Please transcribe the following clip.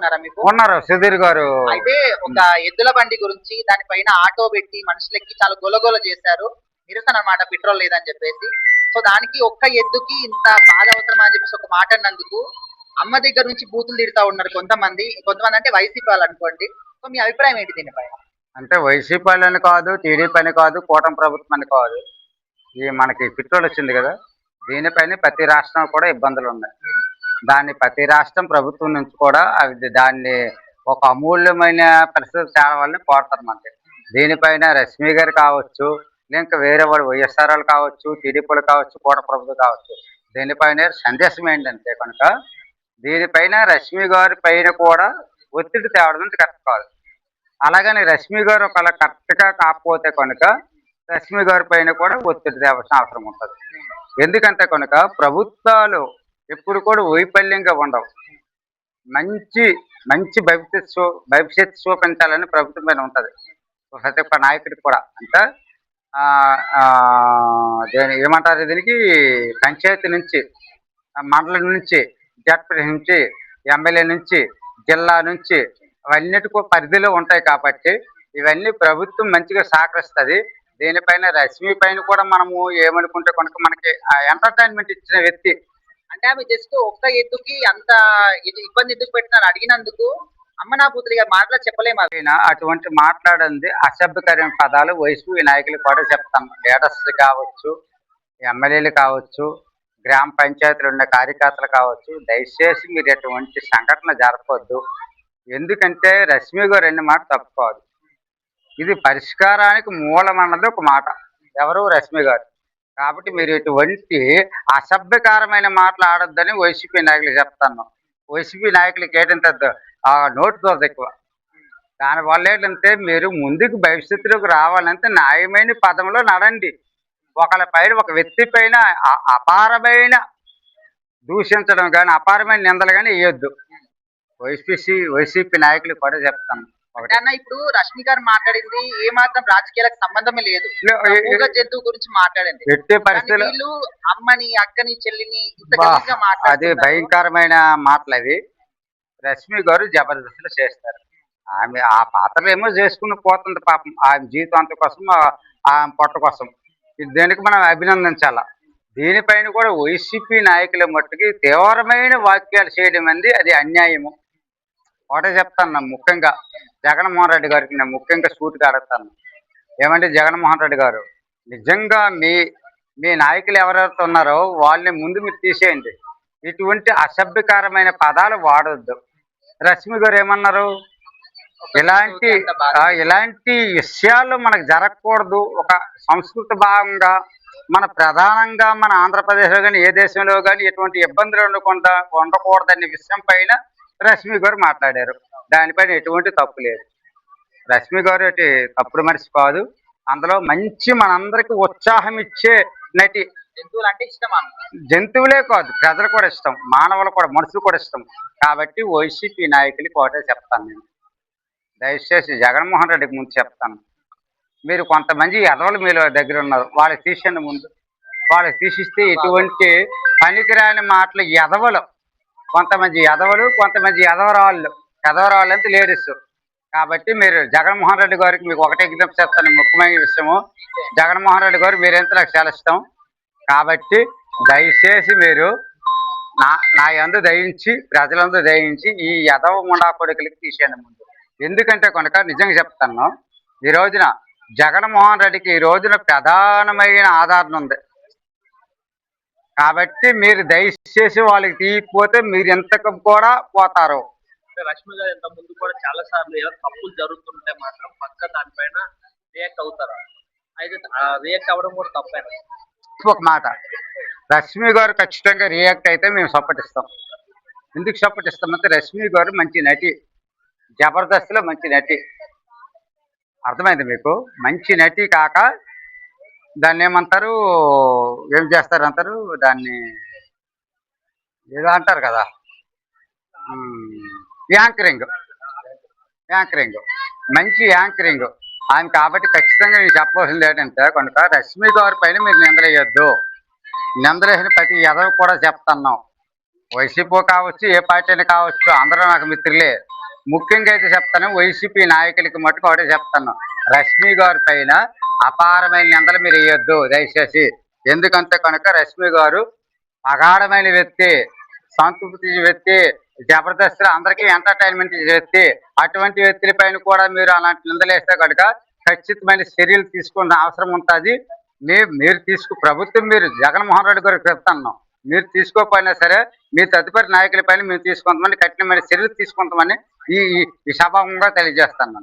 ఉన్నారా మీకు? ఉన్నారు సుధీర్ గారు. అయితే ఒక ఎద్దుల బండి గురించి దానిపైన ఆటో పెట్టి మనుషులెక్కి చాలా గొలగొల చేశారు. నిరసన అన్నమాట పెట్రోల్ లేదని చెప్పేసి. సో దానికి ఒక్క ఎద్దుకి ఇంత బాధ అవసరమా అని చెప్పేసి ఒక మాట అన్నందుకు అమ్మ దగ్గర నుంచి బూతులు తిడతా ఉన్నారు కొంతమంది. కొంతమంది అంటే వైసీపీ వాళ్ళు అనుకోండి. సో మీ అభిప్రాయం ఏంటి దీనిపైన? అంటే వైసీపీ అని కాదు, టీడీపీ అని కాదు, కూటమి ప్రభుత్వం అని కాదు. ఈ మనకి పెట్రోల్ వచ్చింది కదా, దీనిపైన ప్రతి రాష్ట్రం కూడా ఇబ్బందులు ఉన్నాయి. దాన్ని ప్రతి రాష్ట్రం ప్రభుత్వం నుంచి కూడా దాన్ని ఒక అమూల్యమైన పరిస్థితి తేవాలని కోరుతారు మనకి. దీనిపైన రశ్మి గారు కావచ్చు, ఇంకా వేరే వాళ్ళు వైఎస్ఆర్ వాళ్ళు కావచ్చు, టీడీపీలు కావచ్చు, కూటమి ప్రభుత్వం కావచ్చు, దీనిపైన సందేశం ఏంటంటే కనుక దీనిపైన రశ్మి గారి పైన కూడా ఒత్తిడి తేవడం కరెక్ట్ కాదు. అలాగని రశ్మి గారు ఒకవేళ కరెక్ట్గా కాకపోతే కనుక రశ్మి గారి పైన కూడా ఒత్తిడి తేవాల్సిన అవసరం ఉంటుంది. ఎందుకంటే కనుక ప్రభుత్వాలు ఎప్పుడు కూడా వైఫల్యంగా ఉండవు. మంచి మంచి భవిష్యత్తు చూపించాలని ప్రభుత్వం పైన ఉంటుంది ప్రతి ఒక్క నాయకుడికి కూడా. అంటే ఏమంటారు దీనికి, పంచాయతీ నుంచి, మండలం నుంచి, జడ్పీ నుంచి, ఎమ్మెల్యే నుంచి, జిల్లా నుంచి అవన్నిటికీ పరిధిలో ఉంటాయి కాబట్టి ఇవన్నీ ప్రభుత్వం మంచిగా సహకరిస్తుంది. దీనిపైన రశ్మి పైన కూడా మనము ఏమనుకుంటే కనుక మనకి ఎంటర్టైన్మెంట్ ఇచ్చిన వ్యక్తి అంటే ఆమె జస్ట్ ఒక్క ఎద్దుకి అంత ఇబ్బంది ఎందుకు పెట్టినారు అడిగినందుకు అమ్మనాభూతులుగా మాటలు చెప్పలేము. అటువంటి మాట్లాడింది అసభ్యకరమైన పదాలు వైసీపీ నాయకులు కూడా చెప్తాను. లీడర్స్ కావచ్చు, ఎమ్మెల్యేలు కావచ్చు, గ్రామ పంచాయతీలు ఉన్న కార్యకర్తలు కావచ్చు, దయచేసి మీరు ఎటువంటి సంఘటన జరపవద్దు. ఎందుకంటే రశ్మి గారు అన్న మాట తప్పుకోదు. ఇది పరిష్కారానికి మూలం అన్నది ఒక మాట, ఎవరు రశ్మి గారు. కాబట్టి మీరు ఎటువంటి అసభ్యకరమైన మాటలు ఆడొద్దని వైసీపీ నాయకులు చెప్తాను. వైసీపీ నాయకులకి ఏంటంటే నోటు దోశ ఎక్కువ. దానివల్ల ఏంటంటే మీరు ముందుకు భవిష్యత్తులోకి రావాలంటే న్యాయమైన పదంలో నడండి. ఒకళ్ళ పైన, ఒక వ్యక్తి పైన అపారమైన దూషించడం కానీ, అపారమైన నిందలు కానీ వేయొద్దు. వైసీపీ నాయకులు కూడా చెప్తాను. ఇప్పుడు రశ్మి గారు మాట్లాడింది ఏ మాత్రం రాజకీయాలకు సంబంధమే లేదు. జంతువు గురించి మాట్లాడింది. ఎట్టి పరిస్థితులు అమ్మని, అక్కని, చెల్లిని అది భయంకరమైన మాటలు అవి. రశ్మి గారు జబర్దస్తులు చేస్తారు. ఆమె ఆ పాత్రలు ఏమో చేసుకుని పోతుంది పాపం, ఆమె జీవితాంతం కోసం, ఆమె పొట్ట కోసం. దీనికి మనం అభినందించాల. దీనిపైన కూడా వైసీపీ నాయకుల మట్టుకి తీవ్రమైన వాక్యాలు చేయడం అనేది అది అన్యాయము. ఒకటే చెప్తాను, ముఖ్యంగా జగన్మోహన్ రెడ్డి గారికి నేను ముఖ్యంగా సూటిగా అడుగుతాను. ఏమంటే జగన్మోహన్ రెడ్డి గారు, నిజంగా మీ నాయకులు ఎవరెవరితో ఉన్నారో వాళ్ళని ముందు మీరు తీసేయండి. ఇటువంటి అసభ్యకరమైన పదాలు వాడొద్దు. రశ్మి గారు ఏమన్నారు, ఇలాంటి విషయాలు మనకు జరగకూడదు. ఒక సంస్కృతి భాగంగా ప్రధానంగా మన ఆంధ్రప్రదేశ్లో కానీ ఏ దేశంలో కానీ ఎటువంటి ఇబ్బందులు ఉండకూడదనే విషయం పైన రశ్మి గారు మాట్లాడారు. దానిపైన ఎటువంటి తప్పు లేదు. రశ్మి గారు తప్పుడు మనిషి కాదు. అందులో మంచి మనందరికి ఉత్సాహం ఇచ్చే నటి. జంతువులు అంటే ఇష్టం. జంతువులే కాదు, ప్రజలు కూడా ఇష్టం, మానవులు కూడా, మనుషులు కూడా ఇష్టం. కాబట్టి వైసీపీ నాయకులకి ఒకటే చెప్తాను నేను, దయచేసి జగన్మోహన్ రెడ్డికి ముందు చెప్తాను, మీరు కొంతమంది ఎదవలు మీలో దగ్గర ఉన్నారు, వాళ్ళకి తీసేయండి. ముందు వాళ్ళకి తీసిస్తే ఎటువంటి పనికిరాని మాటలు ఎదవలు, కొంతమంది ఎదవలు, కొంతమంది ఎదవరాళ్ళు అంటే లేడీస్. కాబట్టి మీరు జగన్మోహన్ రెడ్డి గారికి మీకు ఒకటే విజ్ఞప్తి చేస్తాను, ముఖ్యమైన విషయము. జగన్మోహన్ రెడ్డి గారు మీరెంత నాకు చాలా ఇష్టం. కాబట్టి దయచేసి మీరు నా యందు దయించి, ప్రజలందు దయించి ఈ ఎదవ ముండా కొడుకులకి తీసేయండి ముందు. ఎందుకంటే కనుక నిజంగా చెప్తాను, ఈ రోజున జగన్మోహన్ రెడ్డికి ఈ రోజున ప్రధానమైన ఆధారం ఉంది. కాబట్టి మీరు దయచేసి వాళ్ళకి తీయకపోతే మీరు ఎంతకు కూడా పోతారు. రశ్మి గారు ఇంత ముందు కూడా చాలా సార్లు ఏదో తప్పులు జరుగుతుంటే మాత్రం పక్క దానిపైన రియాక్ట్ అవుతారు. అయితే రియాక్ట్ అవ్వడం కూడా తప్పేనా? ఒక మాట, రశ్మి గారు ఖచ్చితంగా రియాక్ట్ అయితే మేము సపోర్ట్ ఇస్తాం. ఎందుకు సపోర్ట్ ఇస్తామంటే రశ్మి గారు మంచి నటి, జబర్దస్త్లో మంచి నటి. అర్థమైంది మీకు? మంచి నటి కాక దాన్ని ఏమంటారు, ఏం చేస్తారు అంటారు, దాన్ని ఏదో అంటారు కదా, యాంకరింగ్. మంచి యాంకరింగ్ ఆయన. కాబట్టి ఖచ్చితంగా నేను చెప్పవలసింది ఏంటంటే కనుక రశ్మి గారి పైన మీరు నిందలేయొద్దు. నిందలేసిన ప్రతి ఎదవి కూడా చెప్తున్నాం. వైసీపీ కావచ్చు, ఏ పార్టీ అయినా కావచ్చు, అందరూ నాకు మిత్రులే. ముఖ్యంగా అయితే చెప్తాను, వైసీపీ నాయకులకి మటుకు ఒకటే చెప్తాను, రష్మి గారి పైన అపారమైన నిందలు మీరు వేయొద్దు దయచేసి. ఎందుకంటే కనుక రష్మి గారు అగాఢమైన వ్యక్తి, సంతృప్తి వ్యక్తి, జబర్దస్త్ అందరికీ ఎంటర్టైన్మెంట్ వ్యక్తి. అటువంటి వ్యక్తుల పైన కూడా మీరు అలాంటి నిందలేస్తే కనుక ఖచ్చితమైన చర్యలు తీసుకున్న అవసరం ఉంటుంది. ప్రభుత్వం మీరు జగన్మోహన్ రెడ్డి గారికి చెప్తాను, మీరు తీసుకోకపోయినా సరే మీ తదుపరి నాయకుల పైన మేము తీసుకుంటామని, కఠినమైన చర్యలు తీసుకుంటామని ఈ ఈ సభాముఖంగా తెలియజేస్తాను.